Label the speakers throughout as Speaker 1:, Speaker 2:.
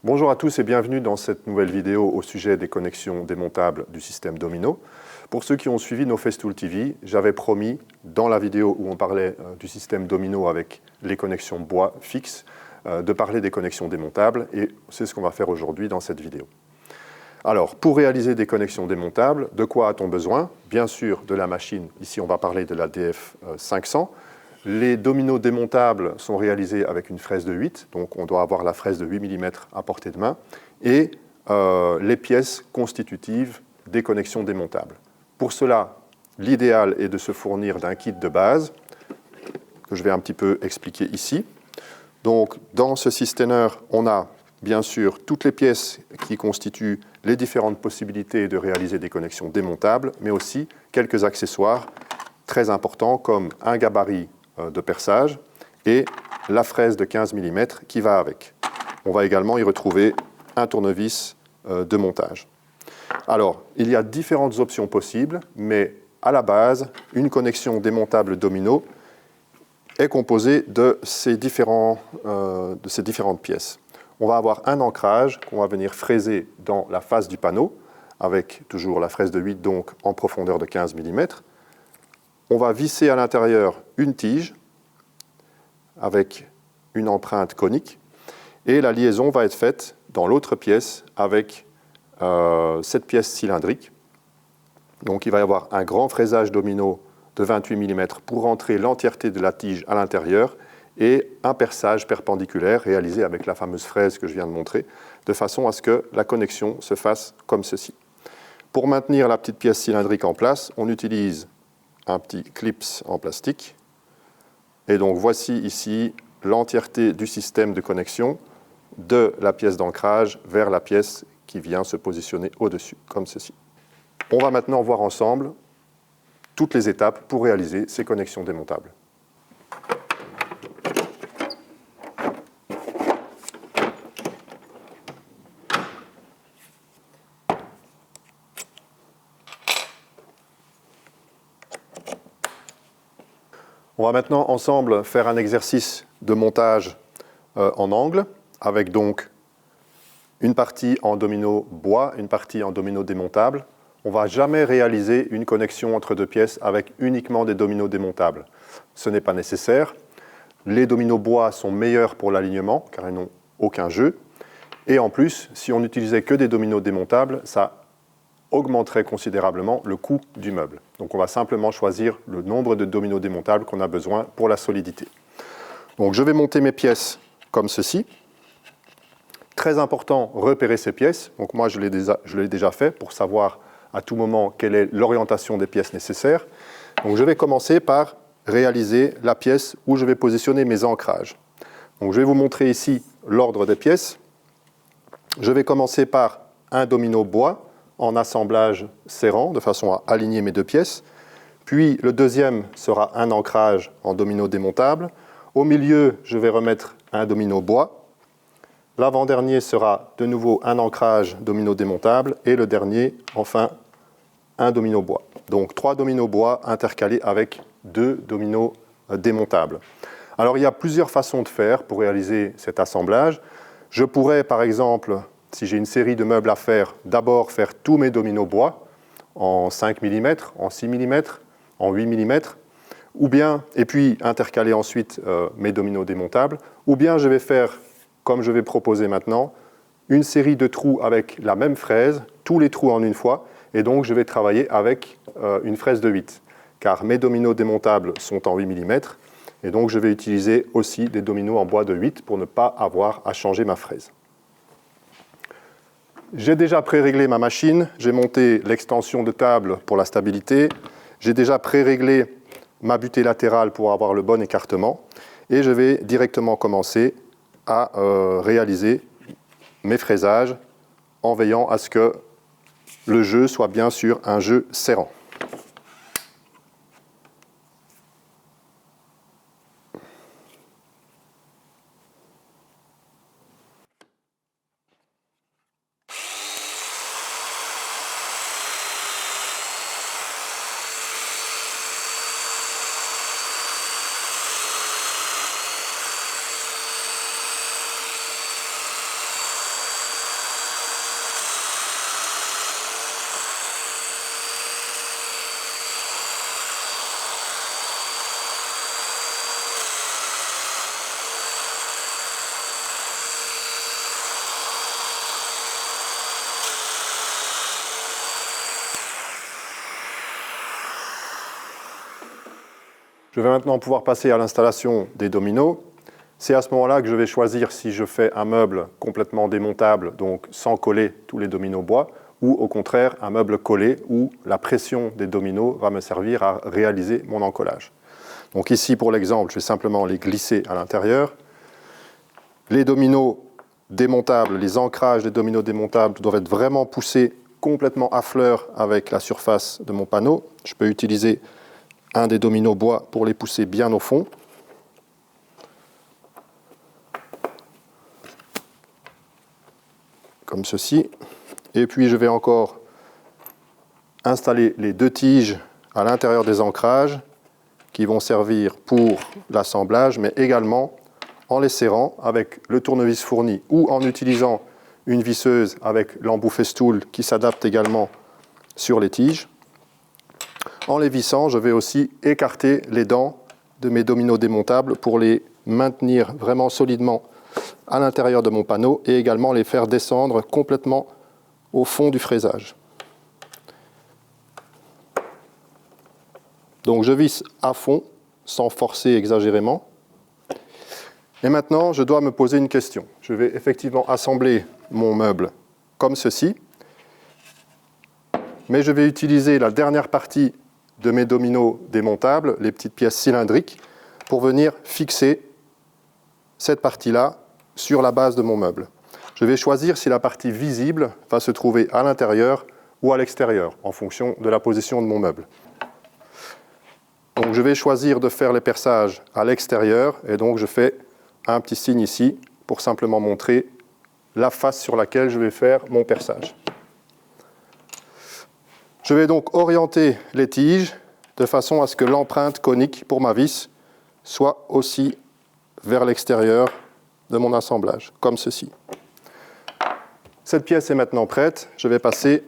Speaker 1: Bonjour à tous et bienvenue dans cette nouvelle vidéo au sujet des connexions démontables du système Domino. Pour ceux qui ont suivi nos Festool TV, j'avais promis dans la vidéo où on parlait du système Domino avec les connexions bois fixes, de parler des connexions démontables et c'est ce qu'on va faire aujourd'hui dans cette vidéo. Alors, pour réaliser des connexions démontables, de quoi a-t-on besoin? Bien sûr, de la machine. Ici, on va parler de la DF500. Les dominos démontables sont réalisés avec une fraise de 8, donc on doit avoir la fraise de 8 mm à portée de main, et les pièces constitutives des connexions démontables. Pour cela, l'idéal est de se fournir d'un kit de base, que je vais un petit peu expliquer ici. Donc, dans ce Systener, on a bien sûr toutes les pièces qui constituent les différentes possibilités de réaliser des connexions démontables, mais aussi quelques accessoires très importants comme un gabarit de perçage et la fraise de 15 mm qui va avec. On va également y retrouver un tournevis de montage. Alors, il y a différentes options possibles, mais à la base, une connexion démontable domino est composée de ces différentes pièces. On va avoir un ancrage qu'on va venir fraiser dans la face du panneau, avec toujours la fraise de 8, donc en profondeur de 15 mm. On va visser à l'intérieur une tige avec une empreinte conique et la liaison va être faite dans l'autre pièce avec cette pièce cylindrique. Donc il va y avoir un grand fraisage domino de 28 mm pour rentrer l'entièreté de la tige à l'intérieur et un perçage perpendiculaire réalisé avec la fameuse fraise que je viens de montrer, de façon à ce que la connexion se fasse comme ceci. Pour maintenir la petite pièce cylindrique en place, on utilise un petit clips en plastique. Et donc voici ici l'entièreté du système de connexion de la pièce d'ancrage vers la pièce qui vient se positionner au-dessus, comme ceci. On va maintenant voir ensemble toutes les étapes pour réaliser ces connexions démontables. On va maintenant ensemble faire un exercice de montage en angle, avec donc une partie en domino bois, une partie en domino démontable. On ne va jamais réaliser une connexion entre deux pièces avec uniquement des dominos démontables. Ce n'est pas nécessaire. Les dominos bois sont meilleurs pour l'alignement, car ils n'ont aucun jeu. Et en plus, si on n'utilisait que des dominos démontables, ça augmenterait considérablement le coût du meuble. Donc on va simplement choisir le nombre de dominos démontables qu'on a besoin pour la solidité. Donc je vais monter mes pièces comme ceci. Très important, repérer ces pièces. Donc moi je l'ai déjà fait pour savoir à tout moment quelle est l'orientation des pièces nécessaires. Donc je vais commencer par réaliser la pièce où je vais positionner mes ancrages. Donc je vais vous montrer ici l'ordre des pièces. Je vais commencer par un domino bois en assemblage serrant, de façon à aligner mes deux pièces. Puis le deuxième sera un ancrage en domino démontable. Au milieu, je vais remettre un domino bois. L'avant-dernier sera de nouveau un ancrage domino démontable. Et le dernier, enfin, un domino bois. Donc 3 dominos bois intercalés avec 2 dominos démontables. Alors il y a plusieurs façons de faire pour réaliser cet assemblage. Je pourrais, par exemple, si j'ai une série de meubles à faire, d'abord faire tous mes dominos bois en 5 mm, en 6 mm, en 8 mm, ou bien, et puis intercaler ensuite mes dominos démontables, ou bien je vais faire, comme je vais proposer maintenant, une série de trous avec la même fraise, tous les trous en une fois, et donc je vais travailler avec une fraise de 8, car mes dominos démontables sont en 8 mm, et donc je vais utiliser aussi des dominos en bois de 8 pour ne pas avoir à changer ma fraise. J'ai déjà pré-réglé ma machine, j'ai monté l'extension de table pour la stabilité, j'ai déjà pré-réglé ma butée latérale pour avoir le bon écartement, et je vais directement commencer à réaliser mes fraisages en veillant à ce que le jeu soit bien sûr un jeu serrant. Je vais maintenant pouvoir passer à l'installation des dominos. C'est à ce moment-là que je vais choisir si je fais un meuble complètement démontable, donc sans coller tous les dominos bois, ou au contraire un meuble collé où la pression des dominos va me servir à réaliser mon encollage. Donc ici, pour l'exemple, je vais simplement les glisser à l'intérieur. Les dominos démontables, les ancrages des dominos démontables doivent être vraiment poussés complètement à fleur avec la surface de mon panneau. Je peux utiliser un des dominos bois pour les pousser bien au fond. Comme ceci. Et puis je vais encore installer les deux tiges à l'intérieur des ancrages qui vont servir pour l'assemblage, mais également en les serrant avec le tournevis fourni ou en utilisant une visseuse avec l'embout festool qui s'adapte également sur les tiges. En les vissant, je vais aussi écarter les dents de mes dominos démontables pour les maintenir vraiment solidement à l'intérieur de mon panneau et également les faire descendre complètement au fond du fraisage. Donc je visse à fond sans forcer exagérément. Et maintenant, je dois me poser une question. Je vais effectivement assembler mon meuble comme ceci, mais je vais utiliser la dernière partie de mes dominos démontables, les petites pièces cylindriques, pour venir fixer cette partie-là sur la base de mon meuble. Je vais choisir si la partie visible va se trouver à l'intérieur ou à l'extérieur, en fonction de la position de mon meuble. Donc je vais choisir de faire les perçages à l'extérieur, et donc je fais un petit signe ici pour simplement montrer la face sur laquelle je vais faire mon perçage. Je vais donc orienter les tiges de façon à ce que l'empreinte conique pour ma vis soit aussi vers l'extérieur de mon assemblage, comme ceci. Cette pièce est maintenant prête. Je vais passer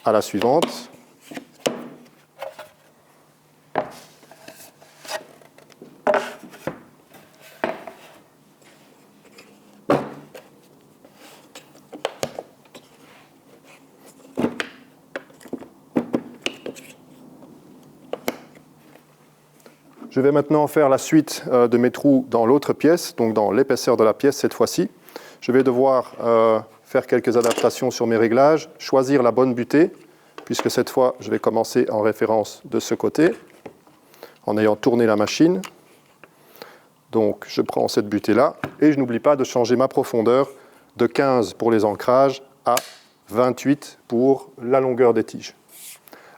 Speaker 1: à la suivante. Je vais maintenant faire la suite de mes trous dans l'autre pièce, donc dans l'épaisseur de la pièce cette fois-ci. Je vais devoir faire quelques adaptations sur mes réglages, choisir la bonne butée, puisque cette fois je vais commencer en référence de ce côté, en ayant tourné la machine. Donc je prends cette butée-là, et je n'oublie pas de changer ma profondeur de 15 pour les ancrages à 28 pour la longueur des tiges.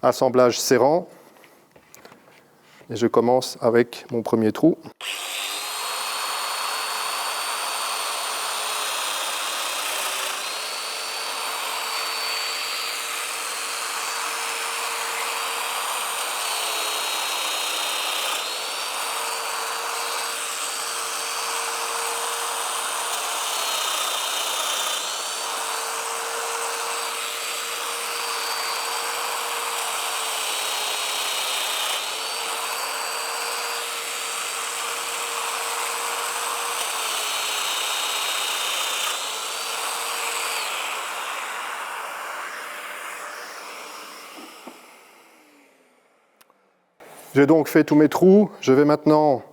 Speaker 1: Assemblage serrant. Et je commence avec mon premier trou. J'ai donc fait tous mes trous. Je vais maintenant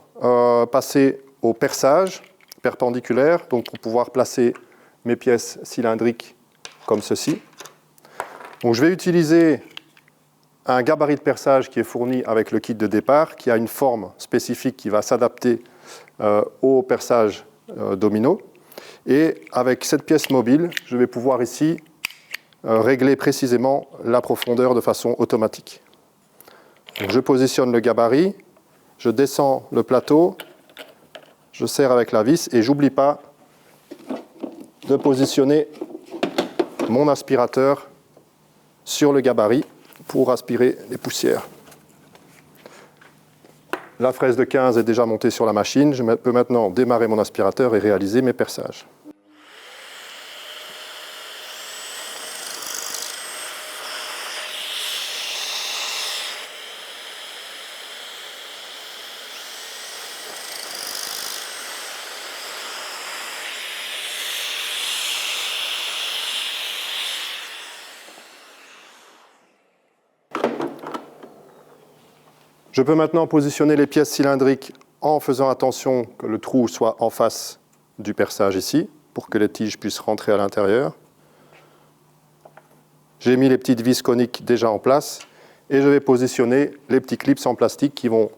Speaker 1: passer au perçage perpendiculaire, donc pour pouvoir placer mes pièces cylindriques comme ceci. Donc je vais utiliser un gabarit de perçage qui est fourni avec le kit de départ, qui a une forme spécifique qui va s'adapter au perçage domino. Et avec cette pièce mobile, je vais pouvoir ici régler précisément la profondeur de façon automatique. Donc je positionne le gabarit, je descends le plateau, je serre avec la vis et j'oublie pas de positionner mon aspirateur sur le gabarit pour aspirer les poussières. La fraise de 15 est déjà montée sur la machine, je peux maintenant démarrer mon aspirateur et réaliser mes perçages. Je peux maintenant positionner les pièces cylindriques en faisant attention que le trou soit en face du perçage ici, pour que les tiges puissent rentrer à l'intérieur. J'ai mis les petites vis coniques déjà en place et je vais positionner les petits clips en plastique qui vont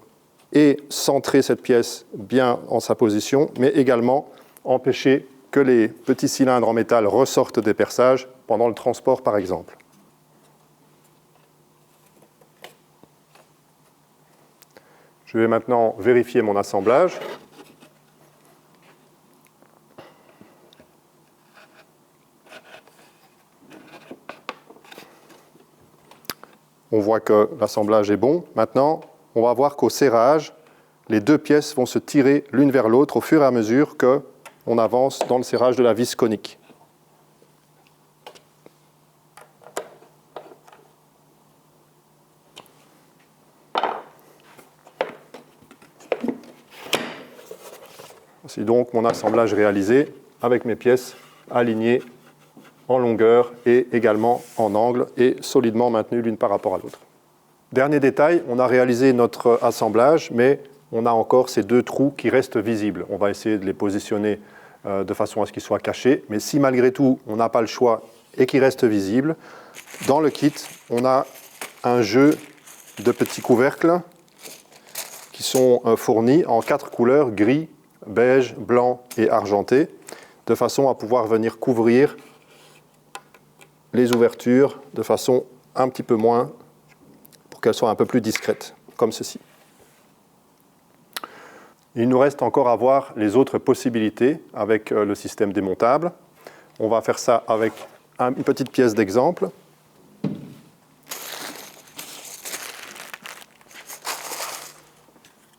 Speaker 1: centrer cette pièce bien en sa position, mais également empêcher que les petits cylindres en métal ressortent des perçages pendant le transport par exemple. Je vais maintenant vérifier mon assemblage. On voit que l'assemblage est bon. Maintenant, on va voir qu'au serrage, les deux pièces vont se tirer l'une vers l'autre au fur et à mesure qu'on avance dans le serrage de la vis conique. C'est donc mon assemblage réalisé avec mes pièces alignées en longueur et également en angle et solidement maintenues l'une par rapport à l'autre. Dernier détail, on a réalisé notre assemblage, mais on a encore ces deux trous qui restent visibles. On va essayer de les positionner de façon à ce qu'ils soient cachés, mais si malgré tout on n'a pas le choix et qu'ils restent visibles, dans le kit, on a un jeu de petits couvercles qui sont fournis en 4 couleurs, gris, beige, blanc et argenté, de façon à pouvoir venir couvrir les ouvertures de façon un petit peu moins, pour qu'elles soient un peu plus discrètes, comme ceci. Il nous reste encore à voir les autres possibilités avec le système démontable. On va faire ça avec une petite pièce d'exemple.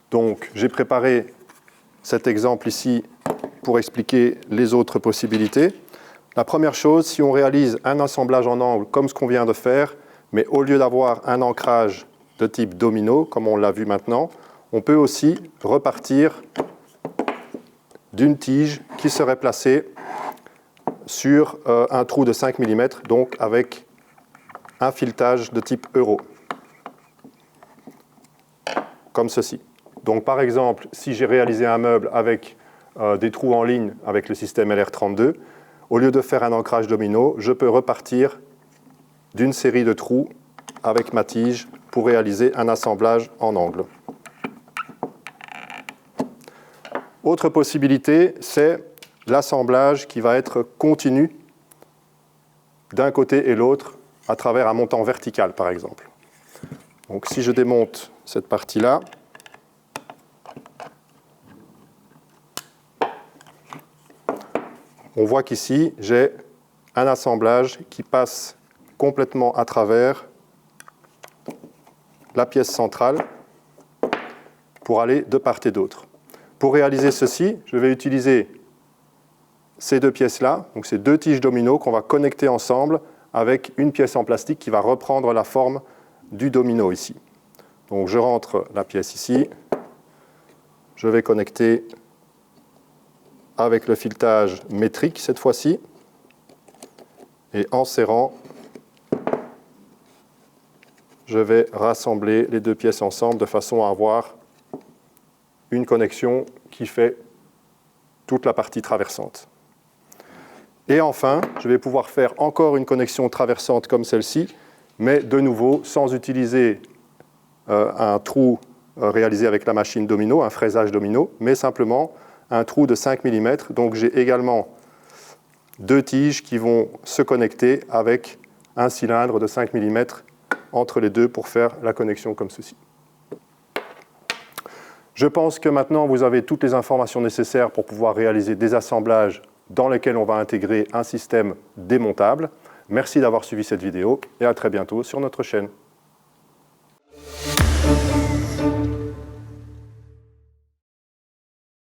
Speaker 1: Donc, j'ai préparé cet exemple ici pour expliquer les autres possibilités. La première chose, si on réalise un assemblage en angle comme ce qu'on vient de faire, mais au lieu d'avoir un ancrage de type domino, comme on l'a vu maintenant, on peut aussi repartir d'une tige qui serait placée sur un trou de 5 mm, donc avec un filetage de type euro, comme ceci. Donc par exemple, si j'ai réalisé un meuble avec des trous en ligne avec le système LR32, au lieu de faire un ancrage domino, je peux repartir d'une série de trous avec ma tige pour réaliser un assemblage en angle. Autre possibilité, c'est l'assemblage qui va être continu d'un côté et l'autre à travers un montant vertical, par exemple. Donc si je démonte cette partie-là, on voit qu'ici, j'ai un assemblage qui passe complètement à travers la pièce centrale pour aller de part et d'autre. Pour réaliser ceci, je vais utiliser ces deux pièces-là, donc ces deux tiges domino qu'on va connecter ensemble avec une pièce en plastique qui va reprendre la forme du domino ici. Donc je rentre la pièce ici, je vais connecter avec le filetage métrique cette fois-ci, et en serrant, je vais rassembler les deux pièces ensemble de façon à avoir une connexion qui fait toute la partie traversante. Et enfin, je vais pouvoir faire encore une connexion traversante comme celle-ci, mais de nouveau sans utiliser un trou réalisé avec la machine domino, un fraisage domino, mais simplement un trou de 5 mm. Donc j'ai également deux tiges qui vont se connecter avec un cylindre de 5 mm entre les deux pour faire la connexion comme ceci. Je pense que maintenant vous avez toutes les informations nécessaires pour pouvoir réaliser des assemblages dans lesquels on va intégrer un système démontable. Merci d'avoir suivi cette vidéo et à très bientôt sur notre chaîne.